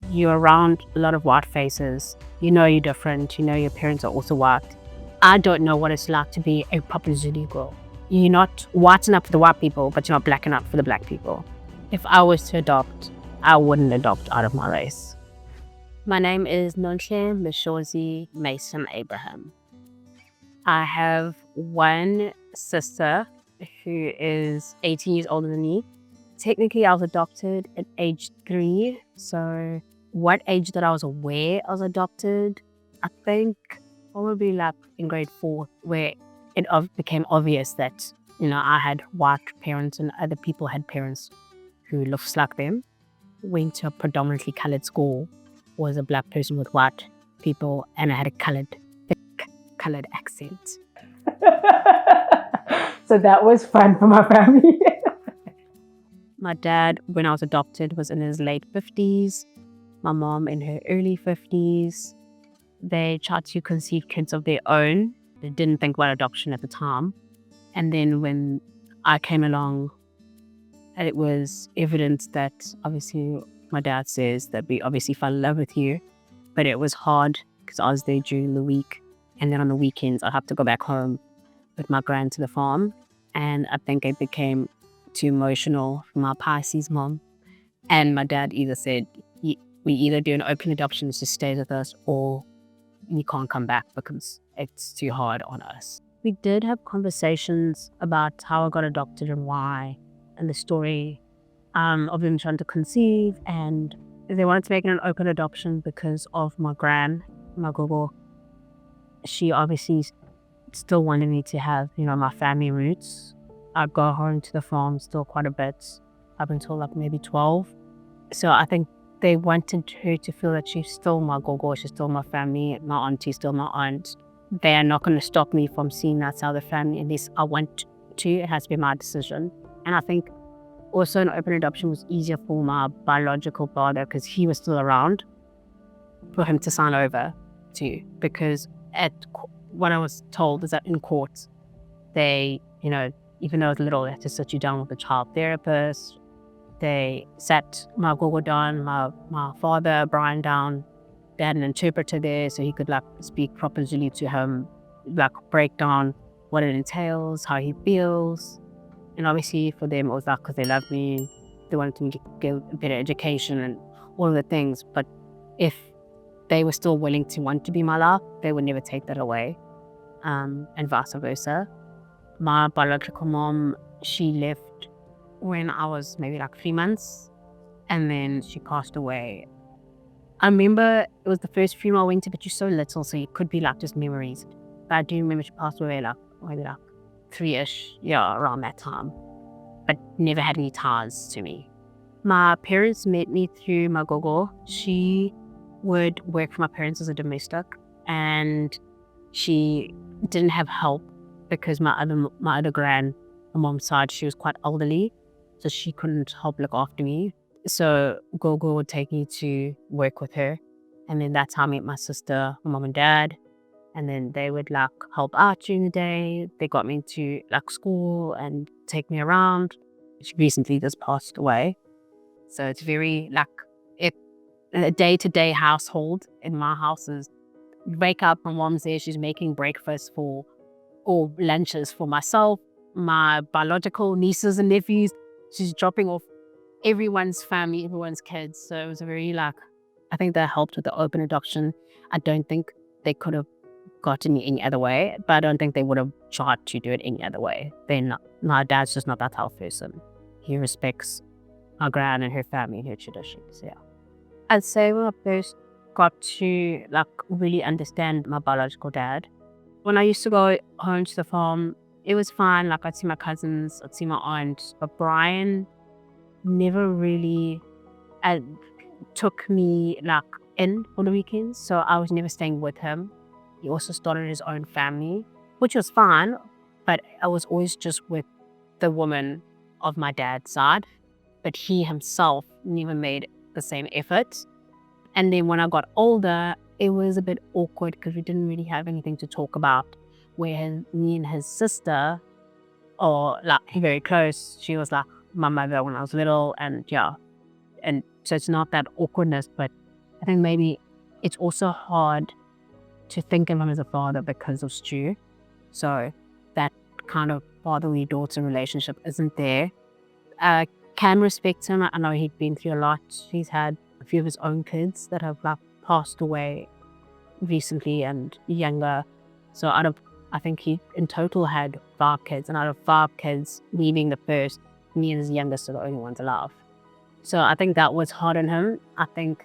you're around a lot of white faces, you know you're different, you know your parents are also white. I don't know what it's like to be a proper Zulu girl. You're not white enough for the white people, but you're not black enough for the black people. If I was to adopt, I wouldn't adopt out of my race. My name is Nonhle Masson-Abraham. I have one sister who is 18 years older than me. Technically, I was adopted at age 3. So what age that I was aware I was adopted, I think probably like in grade 4, where it became obvious that, I had white parents and other people had parents who looked like them. Went to a predominantly colored school, was a black person with white people, and I had a thick colored accent. So that was fun for my family. My dad, when I was adopted, was in his late 50s. My mom in her early 50s. They tried to conceive kids of their own. They didn't think about adoption at the time. And then when I came along, it was evident that obviously my dad says that we obviously fell in love with you, but it was hard because I was there during the week. And then on the weekends, I'd have to go back home with my gran to the farm. And I think it became too emotional for my Pisces mom. And my dad either said, we either do an open adoption, just stay with us, or you can't come back because it's too hard on us. We did have conversations about how I got adopted and why, and the story of them trying to conceive, and they wanted to make it an open adoption because of my gran, my gogo. She obviously still wanted me to have, my family roots. I'd go home to the farm still quite a bit, up until like maybe 12. So I think they wanted her to feel that she's still my gogo, she's still my family, my auntie's still my aunt. They are not going to stop me from seeing that side of the family unless I want to. It has to be my decision. And I think also an open adoption was easier for my biological father because he was still around for him to sign over to. Because what I was told is that in court, they, even though I was little, they had to sit you down with a child therapist. They sat my gogo down, my father, Brian, down. They had an interpreter there so he could speak proper Zulu to him, break down what it entails, how he feels. And obviously for them, it was because they loved me, they wanted me to get a better education and all of the things. But if they were still willing to want to be my life, they would never take that away, and vice versa. My biological mom, she left when I was maybe 3 months, and then she passed away. I remember it was the first funeral I went to, but you're so little, so it could be just memories. But I do remember she passed away maybe 3-ish, around that time, but never had any ties to me. My parents met me through my gogo. She would work for my parents as a domestic, and she didn't have help because my other gran, on mom's side, she was quite elderly, so she couldn't help look after me. So Gogo would take me to work with her, and then that's how I met my sister, my mom and dad. And then they would help out during the day. They got me into school and take me around. She recently just passed away, so it's very a day-to-day household in my house is wake up, my mom's there, she's making breakfast or lunches for myself, my biological nieces and nephews. She's dropping off everyone's family, everyone's kids. So it was a very I think that helped with the open adoption. I don't think they could have gotten it any other way, but I don't think they would have tried to do it any other way. My dad's just not that type of person. He respects my gran and her family and her traditions. Yeah, I'd say when I first got to really understand my biological dad, when I used to go home to the farm, it was fine. I'd see my cousins, I'd see my aunt, but Brian never really took me in on the weekends, so I was never staying with him. He also started his own family, which was fine, but I was always just with the woman of my dad's side, but he himself never made the same effort. And then when I got older, it was a bit awkward because we didn't really have anything to talk about, where me and his sister are very close. She was my mother when I was little, and so it's not that awkwardness, but I think maybe it's also hard to think of him as a father because of Stu. So that kind of fatherly-daughter relationship isn't there. I can respect him. I know he'd been through a lot. He's had a few of his own kids that have like passed away recently and younger. So I think he in total had 5 kids, and out of 5 kids, me being the first, me and his youngest are the only ones alive. So I think that was hard on him. I think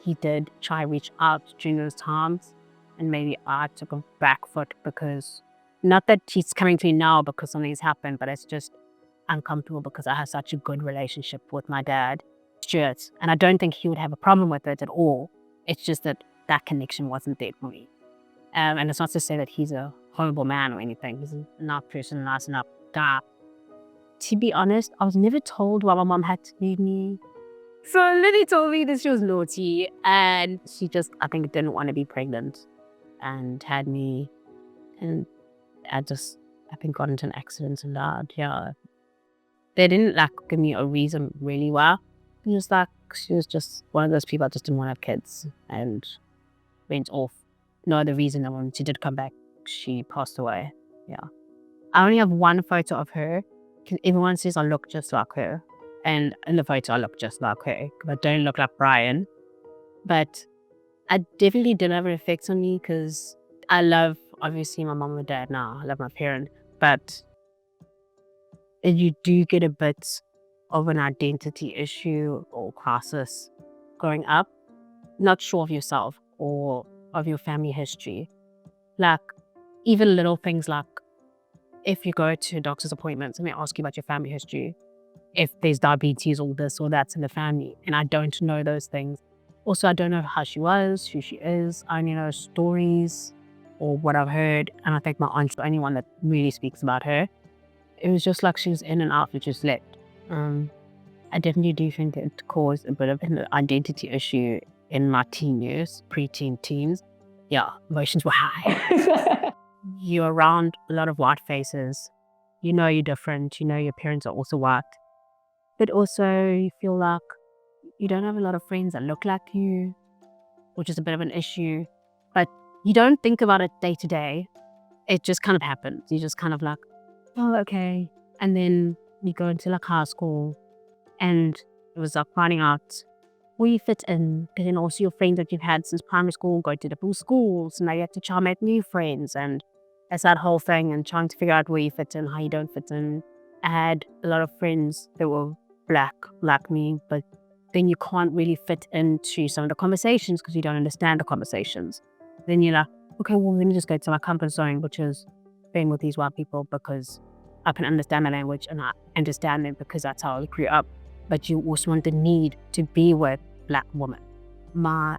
he did try to reach out during those times, and maybe I took a back foot because, not that he's coming to me now because something's happened, but it's just uncomfortable because I have such a good relationship with my dad, Stuart, and I don't think he would have a problem with it at all. It's just that that connection wasn't there for me. And it's not to say that he's a horrible man or anything. He's a nice person, nice enough guy. To be honest, I was never told why my mom had to leave me. So Lily told me that she was naughty and she just, I think, didn't want to be pregnant and had me. And I think, got into an accident and died. Yeah. They didn't like give me a reason really well. It was like, she was just one of those people that just didn't want to have kids and went off. No other reason than when she did come back, she passed away. Yeah. I only have one photo of her because everyone says I look just like her. And in the photo, I look just like her. I don't look like Brian. But I definitely did have an effect on me because I love, obviously, my mom and dad now. I love my parents. But you do get a bit of an identity issue or crisis growing up. Not sure of yourself or of your family history. Like, even little things like, if you go to doctor's appointments and they ask you about your family history, if there's diabetes or this or that's in the family, and I don't know those things. Also, I don't know how she was, who she is. I only know stories or what I've heard, and I think my aunt's the only one that really speaks about her. It was just like she was in and out and just left. I definitely do think it caused a bit of an identity issue in my teen years, pre-teen teens. Yeah, emotions were high. You're around a lot of white faces. You know you're different. You know your parents are also white. But also you feel like you don't have a lot of friends that look like you, which is a bit of an issue. But you don't think about it day to day. It just kind of happens. You just kind of like, oh, okay. And then you go into like high school, and it was like finding out where you fit in. Because then also your friends that you've had since primary school go to different schools, and now you have to try and make new friends. And it's that whole thing, and trying to figure out where you fit in, how you don't fit in. I had a lot of friends that were black like me, but then you can't really fit into some of the conversations because you don't understand the conversations. Then you're like, okay, well, let me just go to my comfort zone, which is being with these white people because I can understand the language and I understand them because that's how I grew up. But you also want the need to be with black women. My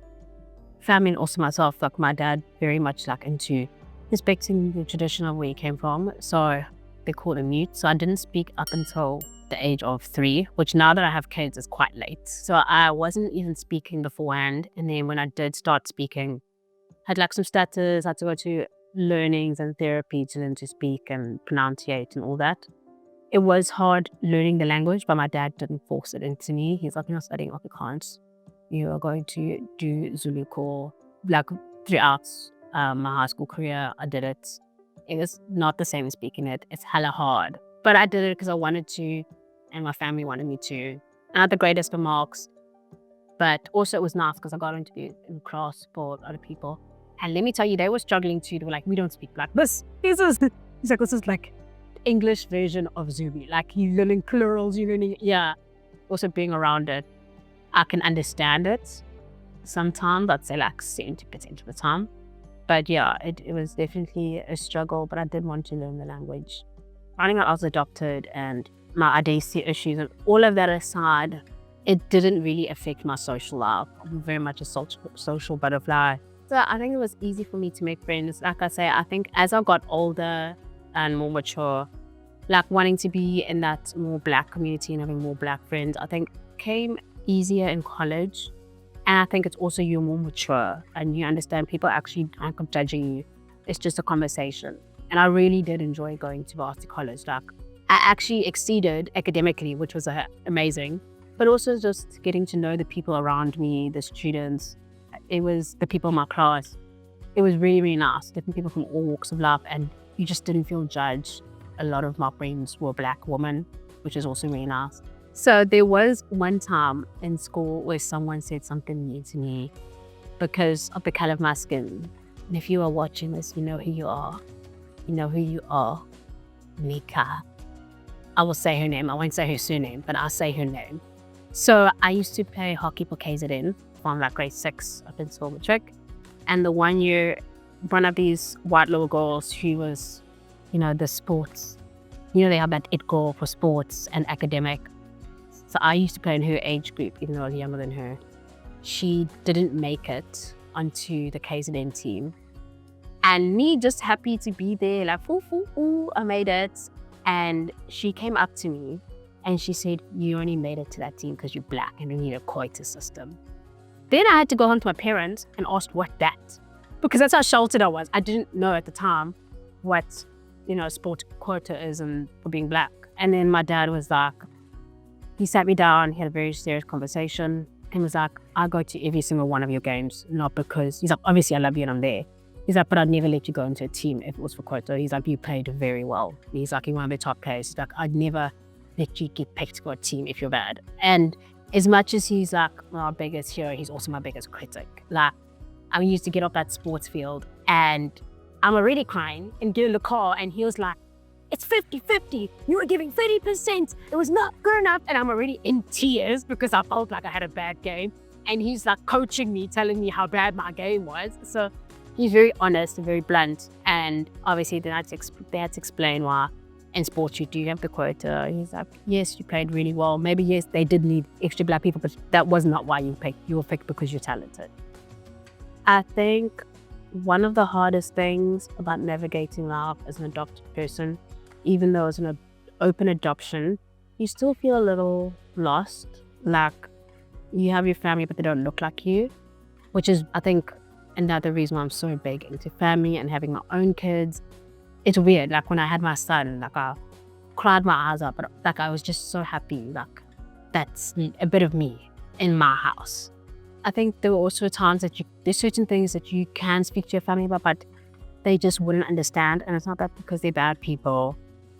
family and also myself, like my dad, very much like into respecting the tradition of where he came from. So they called him mute. So I didn't speak up until the age of 3, which now that I have kids is quite late. So I wasn't even speaking beforehand. And then when I did start speaking, I had like some stutters, I had to go to learnings and therapy to learn to speak and pronunciate and all that. It was hard learning the language, but my dad didn't force it into me. He's like, you're not studying Afrikaans. You are going to do Zulu core. Like throughout my high school career, I did it. It was not the same as speaking it. It's hella hard. But I did it because I wanted to, and my family wanted me to. Not the greatest of marks, but also it was nice because I got into be in class for other people. And let me tell you, they were struggling too. They were like, we don't speak like this. He's like, this is like English version of Zulu. Like you learning plurals, you learning, yeah. Also being around it, I can understand it sometimes. I'd say like 70% of the time. But yeah, it was definitely a struggle, but I did want to learn the language. Finding out I was adopted and my identity issues and all of that aside, it didn't really affect my social life. I'm very much a social butterfly. So I think it was easy for me to make friends. Like I say, I think as I got older and more mature, like wanting to be in that more black community and having more black friends, I think came easier in college. And I think it's also you're more mature and you understand people actually aren't judging you. It's just a conversation. And I really did enjoy going to varsity college. Like I actually exceeded academically, which was amazing. But also just getting to know the people around me, the students. It was the people in my class. It was really, really nice. Different people from all walks of life, and you just didn't feel judged. A lot of my friends were Black women, which is also really nice. So there was one time in school where someone said something mean to me because of the color of my skin. And if you are watching this, you know who you are. You know who you are. Mika. I will say her name. I won't say her surname, but I'll say her name. So I used to play hockey for KZN from like grade 6 up until matric. And the one year, one of these white little girls who was, the sports, they have that it girl for sports and academic. So I used to play in her age group, even though I was younger than her. She didn't make it onto the KZN team. And me just happy to be there, like, ooh, I made it. And she came up to me and she said, you only made it to that team because you're Black and you need a quota system. Then I had to go home to my parents and ask what that, because that's how sheltered I was. I didn't know at the time what, sport quota is and for being Black. And then my dad was like, he sat me down, he had a very serious conversation and was like, I go to every single one of your games, not because, he's like, obviously I love you and I'm there. He's like, but I'd never let you go into a team if it was for quota. He's like, you played very well. He's like, you're one of the top players. He's like, I'd never let you get picked for a team if you're bad. And as much as he's like my biggest hero, he's also my biggest critic. Like, I used to get off that sports field and I'm already crying and get in the car and he was like, it's 50-50. You were giving 30%. It was not good enough. And I'm already in tears because I felt like I had a bad game. And he's like coaching me, telling me how bad my game was. So he's very honest and very blunt. And obviously they had to explain why in sports you do have the quota. He's like, yes, you played really well. Maybe yes, they did need extra Black people, but that was not why you picked. You were picked because you're talented. I think one of the hardest things about navigating life as an adopted person, even though it's an open adoption, you still feel a little lost. Like, you have your family, but they don't look like you, which is, I think, another reason why I'm so big into family and having my own kids. It's weird. Like, when I had my son, like, I cried my eyes out, but like, I was just so happy. Like, that's a bit of me in my house. I think there were also times that there's certain things that you can speak to your family about, but they just wouldn't understand. And it's not that because they're bad people.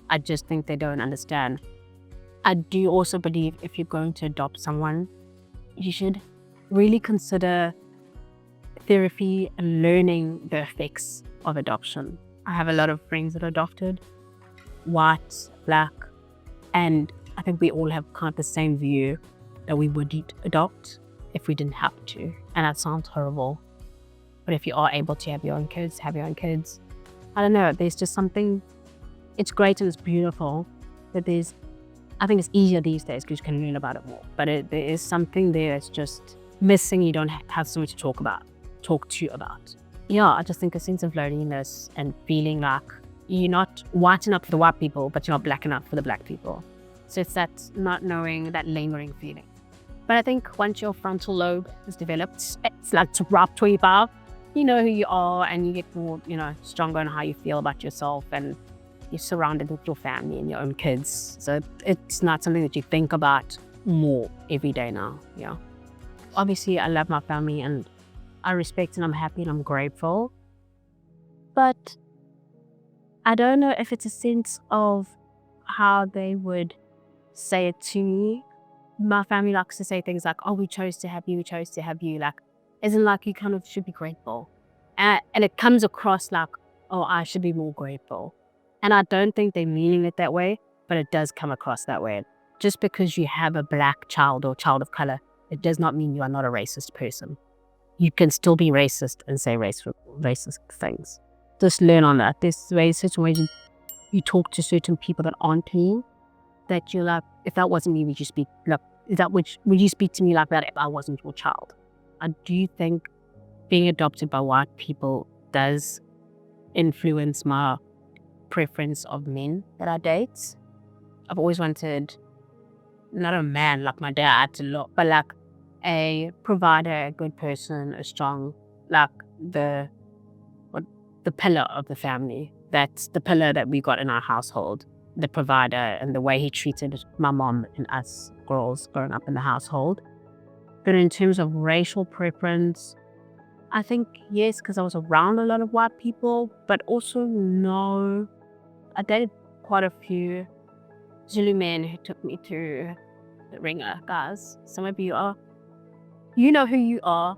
I just think they don't understand. I do also believe if you're going to adopt someone, you should really consider therapy and learning the effects of adoption. I have a lot of friends that are adopted, white, Black, and I think we all have kind of the same view that we wouldn't adopt if we didn't have to. And that sounds horrible. But if you are able to have your own kids, have your own kids. I don't know, there's just something, it's great and it's beautiful, but I think it's easier these days because you can learn about it more. But there is something there that's just missing. You don't have someone to talk to about. Yeah, I just think a sense of loneliness and feeling like you're not white enough for the white people, but you're not Black enough for the Black people. So it's that not knowing, that lingering feeling. But I think once your frontal lobe is developed, it's like rough 25, you know who you are and you get more, stronger on how you feel about yourself, and you're surrounded with your family and your own kids. So it's not something that you think about more every day now, yeah. Obviously, I love my family and I respect and I'm happy and I'm grateful. But I don't know if it's a sense of how they would say it to me. My family likes to say things like, oh, we chose to have you, like, isn't like you kind of should be grateful. And it comes across like, oh, I should be more grateful. And I don't think they're meaning it that way, but it does come across that way. Just because you have a Black child or child of color, it does not mean you are not a racist person. You can still be racist and say racist things. Just learn on that. There's certain ways you talk to certain people that aren't you, that you're like, if that wasn't me, would you speak like, would you speak to me like that if I wasn't your child? I do think being adopted by white people does influence my preference of men that I date. I've always wanted, not a man like my dad to look, but like a provider, a good person, a strong, like the pillar of the family. That's the pillar that we got in our household, the provider, and the way he treated my mom and us girls growing up in the household. But in terms of racial preference, I think yes, because I was around a lot of white people, but also no. I dated quite a few Zulu men who took me to the ringer. Guys, some of you know who you are.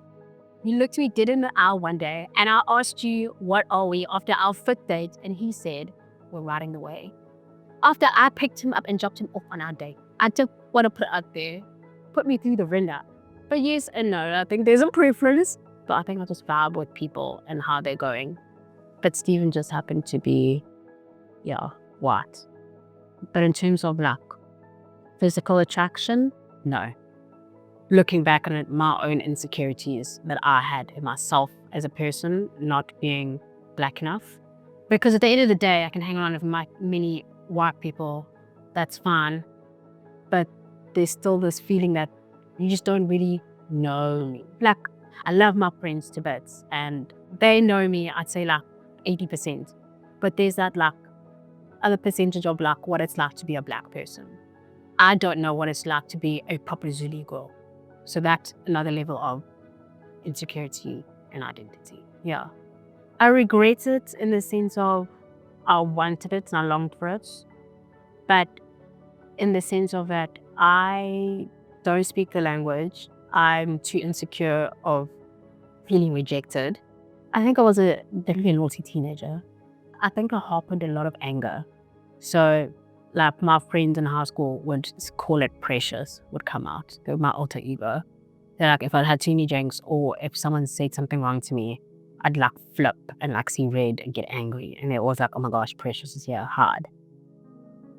You looked me dead in the eye one day and I asked you, what are we after our 5th date? And he said, we're riding the way. After I picked him up and dropped him off on our date, I just want to put out there, put me through the ringer. But yes and no, I think there's a preference, but I think I just vibe with people and how they're going. But Steven just happened to be, white. But in terms of like physical attraction, no. Looking back on it, my own insecurities that I had in myself as a person, not being black enough. Because at the end of the day, I can hang around with many white people, that's fine. But there's still this feeling that you just don't really know me. Like, I love my friends to bits and they know me, I'd say like 80%. But there's that like other percentage of like what it's like to be a black person. I don't know what it's like to be a proper Zulu girl. So that's another level of insecurity and identity. Yeah. I regret it in the sense of I wanted it and I longed for it. But in the sense of that I don't speak the language. I'm too insecure of feeling rejected. I think I was definitely a naughty teenager. I think I harbored a lot of anger. So like my friends in high school would call it Precious, would come out. They're my alter ego. They're like, if I had too many drinks or if someone said something wrong to me, I'd like flip and like see red and get angry. And they're always like, oh my gosh, Precious is here, hard.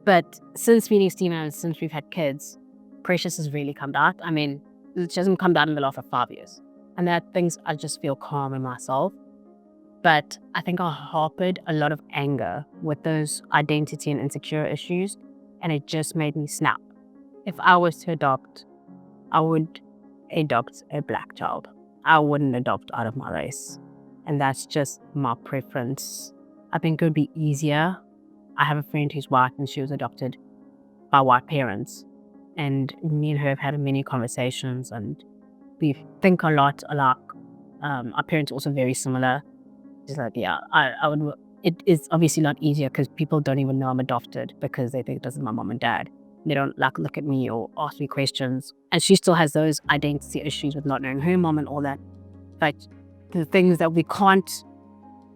But since meeting Steven and since we've had kids, Precious has really come out. I mean, she hasn't come out in the last 5 years. And that things I just feel calm in myself. But I think I harbored a lot of anger with those identity and insecure issues, and it just made me snap. If I was to adopt, I would adopt a black child. I wouldn't adopt out of my race. And that's just my preference. I think it would be easier. I have a friend who's white and she was adopted by white parents. And me and her have had many conversations and we think a lot alike. Our parents are also very similar. Just like, I would. It is obviously a lot easier because people don't even know I'm adopted because they think this is my mom and dad. They don't like look at me or ask me questions. And she still has those identity issues with not knowing her mom and all that. But the things that we can't,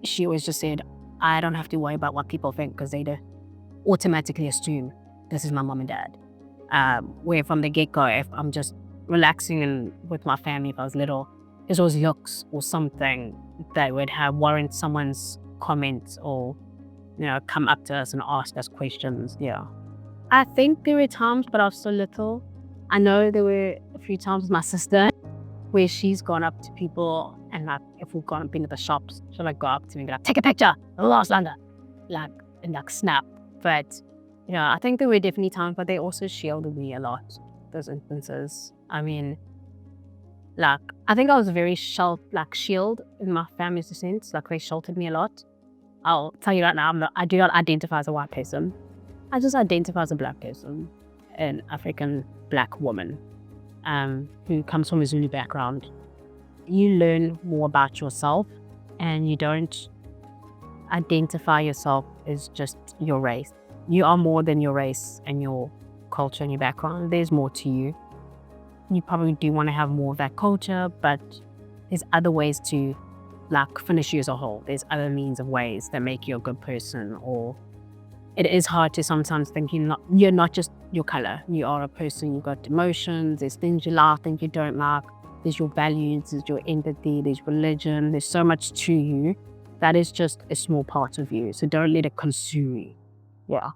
she always just said, I don't have to worry about what people think because they automatically assume this is my mom and dad. Where from the get-go, if I'm just relaxing and with my family, if I was little, there's always looks or something that would have warrant someone's comments or, come up to us and ask us questions. Yeah. I think there were times, but I was so little. I know there were a few times with my sister where she's gone up to people and like, if we've gone and been to the shops, she'll like go up to me and be like, take a picture, last longer, like, and like snap. But, I think there were definitely times, but they also shielded me a lot, those instances. I mean, like, I think I was a very shield in my family's sense. Like, they sheltered me a lot. I'll tell you right now, I do not identify as a white person. I just identify as a black person, an African black woman who comes from a Zulu background. You learn more about yourself and you don't identify yourself as just your race. You are more than your race and your culture and your background. There's more to you. You probably do want to have more of that culture, but there's other ways to like finish you as a whole. There's other means of ways that make you a good person. Or it is hard to sometimes think you're not just your color. You are a person, you've got emotions, there's things you like, things you don't like, there's your values, there's your empathy, there's religion, there's so much to you that is just a small part of you. So don't let it consume you. Yeah.